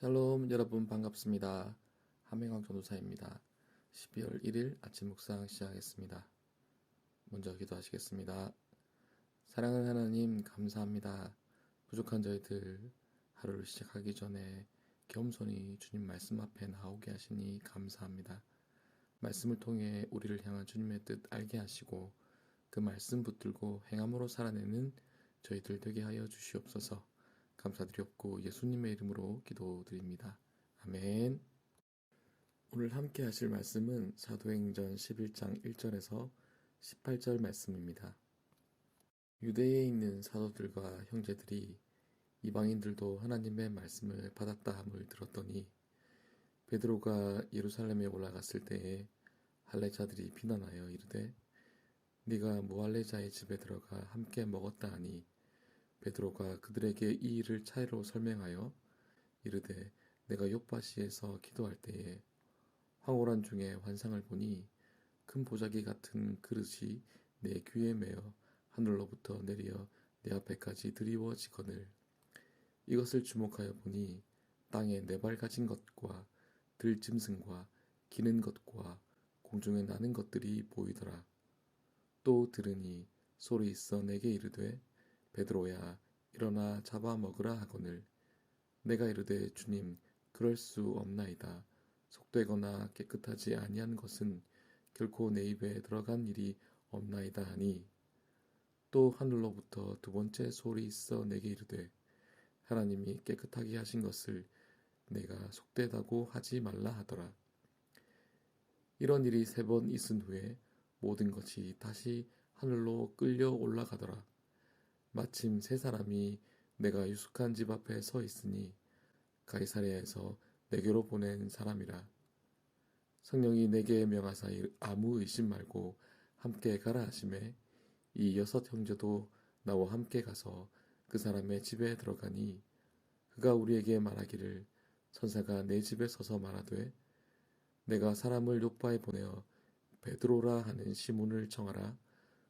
샬롬 여러분 반갑습니다. 함행왕 전도사입니다. 12월 1일 아침 묵상 시작하겠습니다. 먼저 기도하시겠습니다. 사랑하는 하나님 감사합니다. 부족한 저희들 하루를 시작하기 전에 겸손히 주님 말씀 앞에 나오게 하시니 감사합니다. 말씀을 통해 우리를 향한 주님의 뜻 알게 하시고 그 말씀 붙들고 행함으로 살아내는 저희들 되게 하여 주시옵소서. 감사드렸고 예수님의 이름으로 기도드립니다. 아멘. 오늘 함께 하실 말씀은 사도행전 11장 1절에서 18절 말씀입니다. 유대에 있는 사도들과 형제들이 이방인들도 하나님의 말씀을 받았다 함을 들었더니 베드로가 예루살렘에 올라갔을 때에 할례자들이 비난하여 이르되 네가 무할례자의 집에 들어가 함께 먹었다 하니 베드로가 그들에게 이 일을 차례로 설명하여 이르되 내가 욥바시에서 기도할 때에 황홀한 중에 환상을 보니 큰 보자기 같은 그릇이 내 귀에 매어 하늘로부터 내려 내 앞에까지 드리워지거늘 이것을 주목하여 보니 땅에 네 발 가진 것과 들짐승과 기는 것과 공중에 나는 것들이 보이더라. 또 들으니 소리 있어 내게 이르되 베드로야 일어나 잡아먹으라 하거늘 내가 이르되 주님 그럴 수 없나이다. 속되거나 깨끗하지 아니한 것은 결코 내 입에 들어간 일이 없나이다 하니 또 하늘로부터 두 번째 소리 있어 내게 이르되 하나님이 깨끗하게 하신 것을 내가 속되다고 하지 말라 하더라. 이런 일이 3번 있은 후에 모든 것이 다시 하늘로 끌려 올라가더라. 마침 3사람이 내가 유숙한 집 앞에 서 있으니 가이사랴에서 내게로 보낸 사람이라. 성령이 내게 명하사 아무 의심 말고 함께 가라 하시매 이 6 형제도 나와 함께 가서 그 사람의 집에 들어가니 그가 우리에게 말하기를 천사가 내 집에 서서 말하되 내가 사람을 요바에 보내어 베드로라 하는 시몬을 청하라.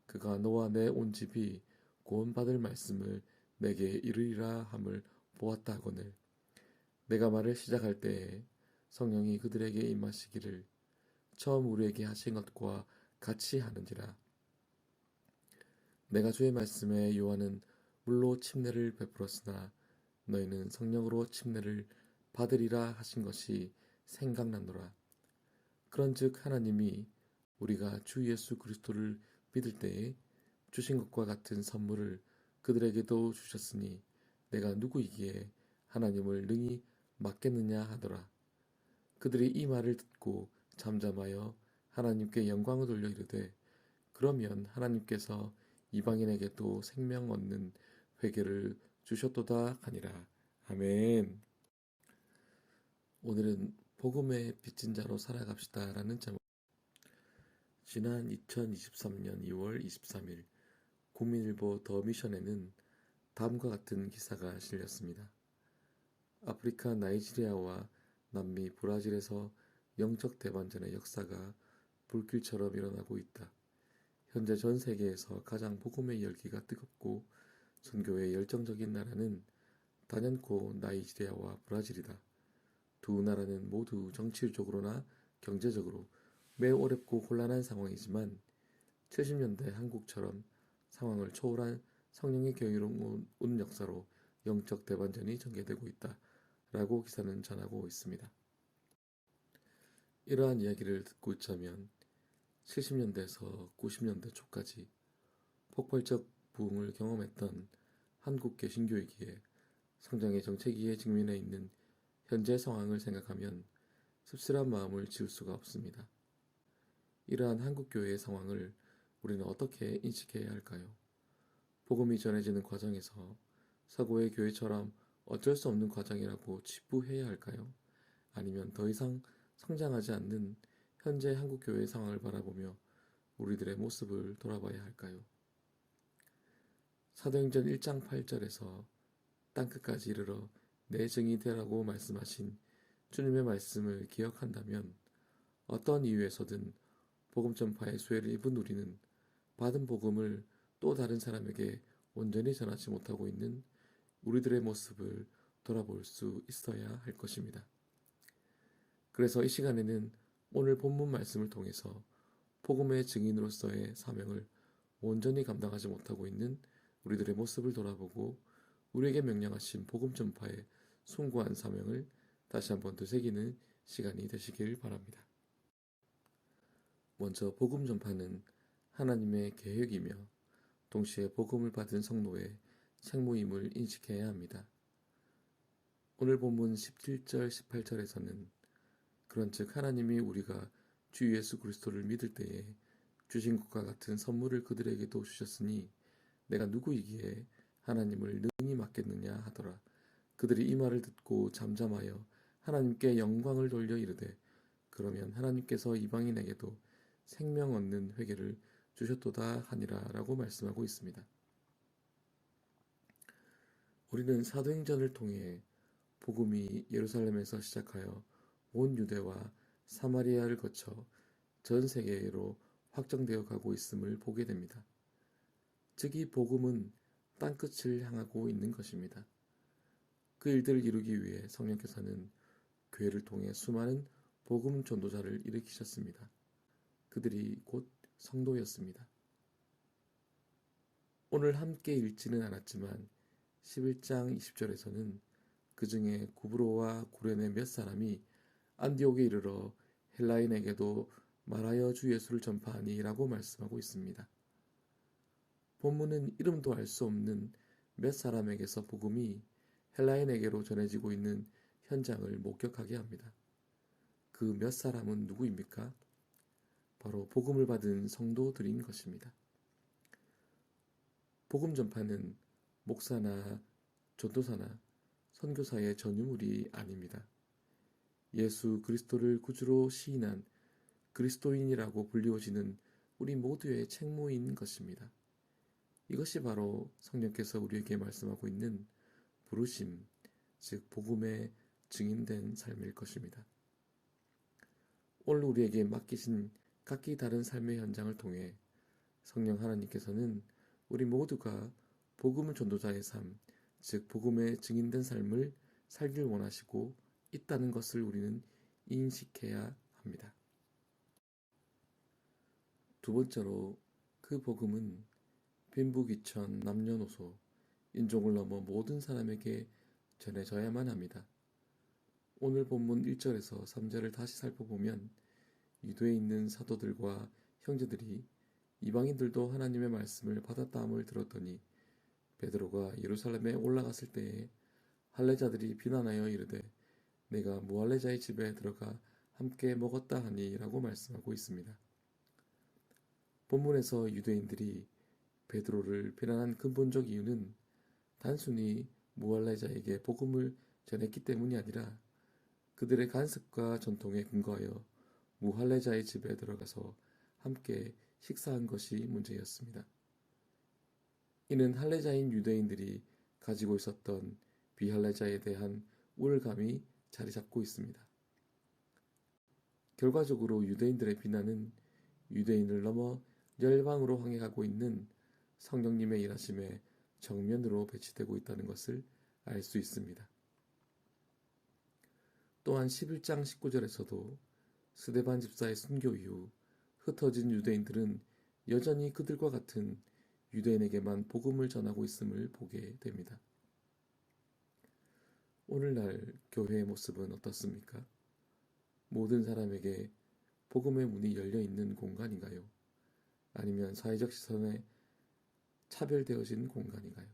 그가 너와 내 온 집이 구원받을 말씀을 내게 이르리라 함을 보았다 하거늘 내가 말을 시작할 때에 성령이 그들에게 임하시기를 처음 우리에게 하신 것과 같이 하는지라. 내가 주의 말씀에 요한은 물로 침례를 베풀었으나 너희는 성령으로 침례를 받으리라 하신 것이 생각나노라. 그런즉 하나님이 우리가 주 예수 그리스도를 믿을 때에 주신 것과 같은 선물을 그들에게도 주셨으니 내가 누구이기에 하나님을 능히 막겠느냐 하더라. 그들이 이 말을 듣고 잠잠하여 하나님께 영광을 돌려 이르되 그러면 하나님께서 이방인에게도 생명 얻는 회개를 주셨도다 하니라. 아멘. 오늘은 복음의 빚진 자로 살아갑시다 라는 제목. 지난 2023년 2월 23일 국민일보 더 미션에는 다음과 같은 기사가 실렸습니다. 아프리카 나이지리아와 남미 브라질에서 영적 대반전의 역사가 불길처럼 일어나고 있다. 현재 전 세계에서 가장 복음의 열기가 뜨겁고 선교에 열정적인 나라는 단연코 나이지리아와 브라질이다. 두 나라는 모두 정치적으로나 경제적으로 매우 어렵고 곤란한 상황이지만 70년대 한국처럼 상황을 초월한 성령의 경이로운 역사로 영적 대반전이 전개되고 있다. 라고 기사는 전하고 있습니다. 이러한 이야기를 듣고 있자면 70년대에서 90년대 초까지 폭발적 부흥을 경험했던 한국 개신교이기에 성장의 정체기에 직면해 있는 현재 상황을 생각하면 씁쓸한 마음을 지울 수가 없습니다. 이러한 한국교회의 상황을 우리는 어떻게 인식해야 할까요? 복음이 전해지는 과정에서 서구의 교회처럼 어쩔 수 없는 과정이라고 치부해야 할까요? 아니면 더 이상 성장하지 않는 현재 한국교회의 상황을 바라보며 우리들의 모습을 돌아봐야 할까요? 사도행전 1장 8절에서 땅끝까지 이르러 내 증이 되라고 말씀하신 주님의 말씀을 기억한다면 어떤 이유에서든 복음 전파의 수혜를 입은 우리는 받은 복음을 또 다른 사람에게 온전히 전하지 못하고 있는 우리들의 모습을 돌아볼 수 있어야 할 것입니다. 그래서 이 시간에는 오늘 본문 말씀을 통해서 복음의 증인으로서의 사명을 온전히 감당하지 못하고 있는 우리들의 모습을 돌아보고 우리에게 명령하신 복음 전파의 숭고한 사명을 다시 한번 되새기는 시간이 되시길 바랍니다. 먼저 복음 전파는 하나님의 계획이며 동시에 복음을 받은 성도의 책무임을 인식해야 합니다. 오늘 본문 17절, 18절에서는 그런즉 하나님이 우리가 주 예수 그리스도를 믿을 때에 주신 것과 같은 선물을 그들에게도 주셨으니 내가 누구이기에 하나님을 능히 맡겠느냐 하더라. 그들이 이 말을 듣고 잠잠하여 하나님께 영광을 돌려 이르되 그러면 하나님께서 이방인에게도 생명 얻는 회개를 주셨도다 하니라 라고 말씀하고 있습니다. 우리는 사도행전을 통해 복음이 예루살렘에서 시작하여 온 유대와 사마리아를 거쳐 전 세계로 확정되어 가고 있음을 보게 됩니다. 즉 이 복음은 땅끝을 향하고 있는 것입니다. 그 일들을 이루기 위해 성령께서는 교회를 통해 수많은 복음 전도자를 일으키셨습니다. 그들이 곧 성도였습니다. 오늘 함께 읽지는 않았지만 11장 20절에서는 그 중에 구브로와 구레네 몇 사람이 안디옥에 이르러 헬라인에게도 말하여 주 예수를 전파하니 라고 말씀하고 있습니다. 본문은 이름도 알 수 없는 몇 사람에게서 복음이 헬라인에게로 전해지고 있는 현장을 목격하게 합니다. 그 몇 사람은 누구입니까? 바로 복음을 받은 성도들인 것입니다. 복음 전파는 목사나 전도사나 선교사의 전유물이 아닙니다. 예수 그리스도를 구주로 시인한 그리스도인이라고 불리워지는 우리 모두의 책무인 것입니다. 이것이 바로 성령께서 우리에게 말씀하고 있는 부르심, 즉 복음의 증인된 삶일 것입니다. 오늘 우리에게 맡기신 각기 다른 삶의 현장을 통해 성령 하나님께서는 우리 모두가 복음을 전도자의 삶, 즉 복음의 증인된 삶을 살길 원하시고 있다는 것을 우리는 인식해야 합니다. 두 번째로 그 복음은 빈부귀천, 남녀노소, 인종을 넘어 모든 사람에게 전해져야만 합니다. 오늘 본문 1절에서 3절을 다시 살펴보면 유대에 있는 사도들과 형제들이 이방인들도 하나님의 말씀을 받았다함을 들었더니 베드로가 예루살렘에 올라갔을 때에 할례자들이 비난하여 이르되 내가 무할례자의 집에 들어가 함께 먹었다 하니 라고 말씀하고 있습니다. 본문에서 유대인들이 베드로를 비난한 근본적 이유는 단순히 무할례자에게 복음을 전했기 때문이 아니라 그들의 간습과 전통에 근거하여 무할례자의 집에 들어가서 함께 식사한 것이 문제였습니다. 이는 할례자인 유대인들이 가지고 있었던 비할례자에 대한 우월감이 자리 잡고 있습니다. 결과적으로 유대인들의 비난은 유대인을 넘어 열방으로 향해 가고 있는 성령님의 일하심에 정면으로 배치되고 있다는 것을 알 수 있습니다. 또한 11장 19절에서도 스데반 집사의 순교 이후 흩어진 유대인들은 여전히 그들과 같은 유대인에게만 복음을 전하고 있음을 보게 됩니다. 오늘날 교회의 모습은 어떻습니까? 모든 사람에게 복음의 문이 열려 있는 공간인가요? 아니면 사회적 시선에 차별되어진 공간인가요?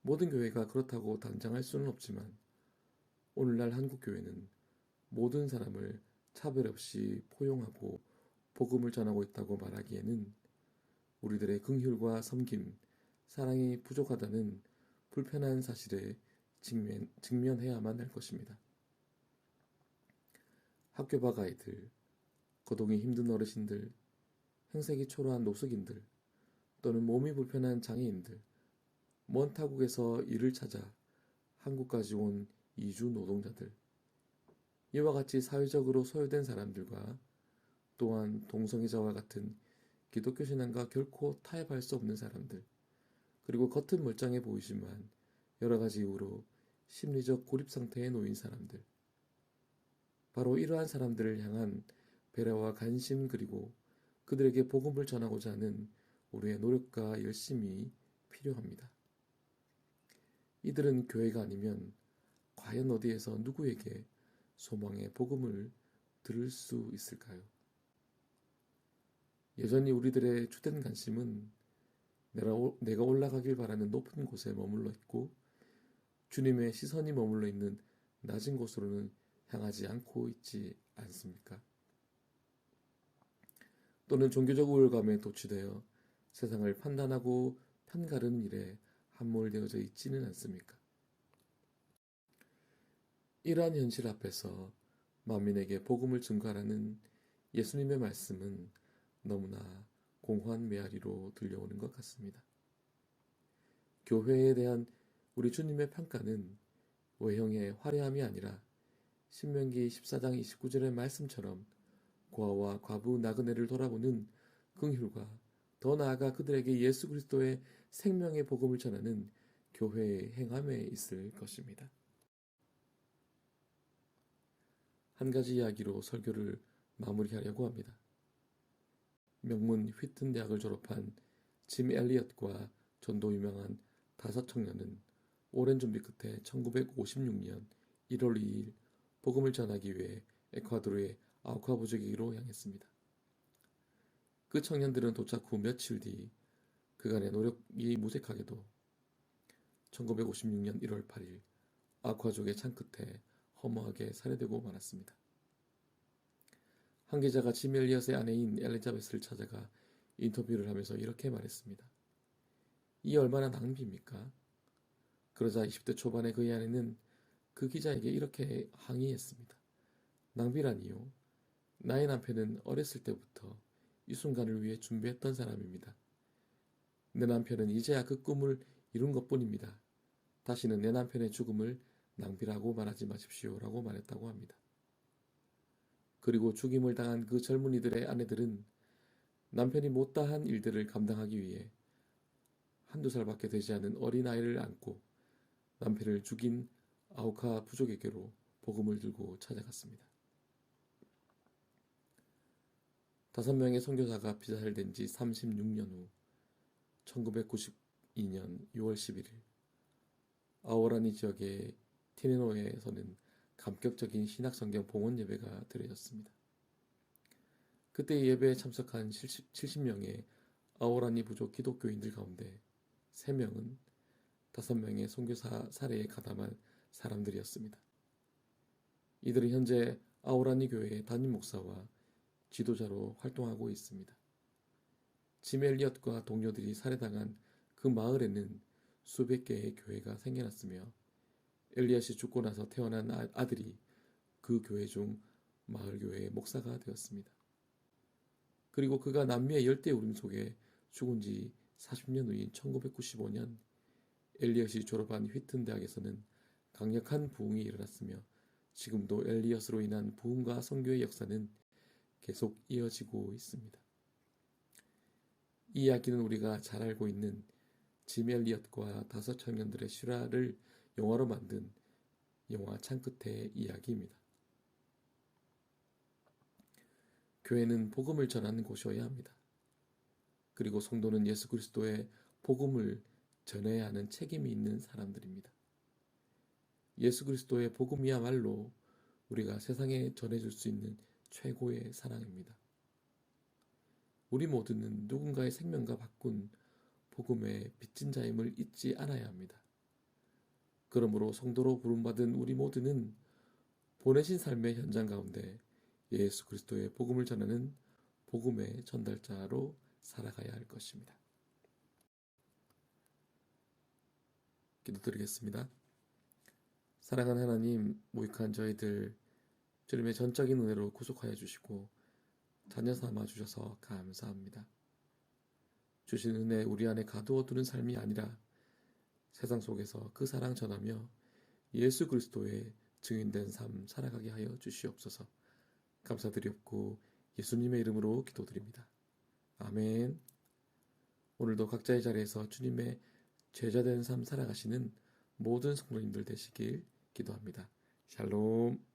모든 교회가 그렇다고 단정할 수는 없지만 오늘날 한국 교회는 모든 사람을 차별 없이 포용하고 복음을 전하고 있다고 말하기에는 우리들의 긍휼과 섬김, 사랑이 부족하다는 불편한 사실에 직면해야만 할 것입니다. 학교 밖 아이들, 거동이 힘든 어르신들, 행색이 초라한 노숙인들, 또는 몸이 불편한 장애인들, 먼 타국에서 일을 찾아 한국까지 온 이주 노동자들, 이와 같이 사회적으로 소외된 사람들과 또한 동성애자와 같은 기독교 신앙과 결코 타협할 수 없는 사람들, 그리고 겉은 멀쩡해 보이지만 여러 가지 이유로 심리적 고립 상태에 놓인 사람들, 바로 이러한 사람들을 향한 배려와 관심 그리고 그들에게 복음을 전하고자 하는 우리의 노력과 열심이 필요합니다. 이들은 교회가 아니면 과연 어디에서 누구에게 소망의 복음을 들을 수 있을까요? 여전히 우리들의 주된 관심은 내가 올라가길 바라는 높은 곳에 머물러 있고 주님의 시선이 머물러 있는 낮은 곳으로는 향하지 않고 있지 않습니까? 또는 종교적 우월감에 도취되어 세상을 판단하고 편가르는 일에 함몰되어져 있지는 않습니까? 이러한 현실 앞에서 만민에게 복음을 증거하라는 예수님의 말씀은 너무나 공허한 메아리로 들려오는 것 같습니다. 교회에 대한 우리 주님의 평가는 외형의 화려함이 아니라 신명기 14장 29절의 말씀처럼 고아와 과부 나그네를 돌아보는 긍휼과 더 나아가 그들에게 예수 그리스도의 생명의 복음을 전하는 교회의 행함에 있을 것입니다. 한 가지 이야기로 설교를 마무리하려고 합니다. 명문 휘튼 대학을 졸업한 짐 엘리엇과 전도 유명한 5청년은 오랜 준비 끝에 1956년 1월 2일 복음을 전하기 위해 에콰도르의 아우카 부족으로 향했습니다. 그 청년들은 도착 후 며칠 뒤 그간의 노력이 무색하게도 1956년 1월 8일 아우카족의 창끝에 허무하게 살해되고 말았습니다. 한 기자가 짐 엘리엇의 아내인 엘리자베스를 찾아가 인터뷰를 하면서 이렇게 말했습니다. 이 얼마나 낭비입니까? 그러자 20대 초반의 그의 아내는 그 기자에게 이렇게 항의했습니다. 낭비라니요? 나의 남편은 어렸을 때부터 이 순간을 위해 준비했던 사람입니다. 내 남편은 이제야 그 꿈을 이룬 것뿐입니다. 다시는 내 남편의 죽음을 낭비라고 말하지 마십시오 라고 말했다고 합니다. 그리고 죽임을 당한 그 젊은이들의 아내들은 남편이 못다한 일들을 감당하기 위해 한두 살밖에 되지 않은 어린아이를 안고 남편을 죽인 아우카 부족에게로 복음을 들고 찾아갔습니다. 5명의 선교사가 피살된 지 36년 후 1992년 6월 11일 아오라니 지역의 티네노에서는 감격적인 신학성경 봉헌 예배가 드려졌습니다. 그때 예배에 참석한 70명의 아오라니 부족 기독교인들 가운데 3명은 5명의 선교사 사례에 가담한 사람들이었습니다. 이들은 현재 아오라니 교회의 담임 목사와 지도자로 활동하고 있습니다. 짐 엘리엇과 동료들이 살해당한 그 마을에는 수백 개의 교회가 생겨났으며 엘리엇이 죽고 나서 태어난 아들이 그 교회 중 마을교회의 목사가 되었습니다. 그리고 그가 남미의 열대우림 속에 죽은 지 40년 후인 1995년 엘리엇이 졸업한 휘튼 대학에서는 강력한 부흥이 일어났으며 지금도 엘리엇으로 인한 부흥과 선교의 역사는 계속 이어지고 있습니다. 이 이야기는 우리가 잘 알고 있는 짐 엘리엇과 5 청년들의 실화를 영화로 만든 영화 창끝의 이야기입니다. 교회는 복음을 전하는 곳이어야 합니다. 그리고 성도는 예수 그리스도의 복음을 전해야 하는 책임이 있는 사람들입니다. 예수 그리스도의 복음이야말로 우리가 세상에 전해줄 수 있는 최고의 사랑입니다. 우리 모두는 누군가의 생명과 바꾼 복음의 빚진 자임을 잊지 않아야 합니다. 그러므로 성도로 부름받은 우리 모두는 보내신 삶의 현장 가운데 예수 그리스도의 복음을 전하는 복음의 전달자로 살아가야 할 것입니다. 기도드리겠습니다. 사랑하는 하나님, 무익한 저희들 주님의 전적인 은혜로 구속하여 주시고 자녀 삼아 주셔서 감사합니다. 주신 은혜 우리 안에 가두어 두는 삶이 아니라 세상 속에서 그 사랑 전하며 예수 그리스도의 증인된 삶 살아가게 하여 주시옵소서. 감사드리옵고 예수님의 이름으로 기도드립니다. 아멘. 오늘도 각자의 자리에서 주님의 제자된 삶 살아가시는 모든 성도님들 되시길 기도합니다. 샬롬.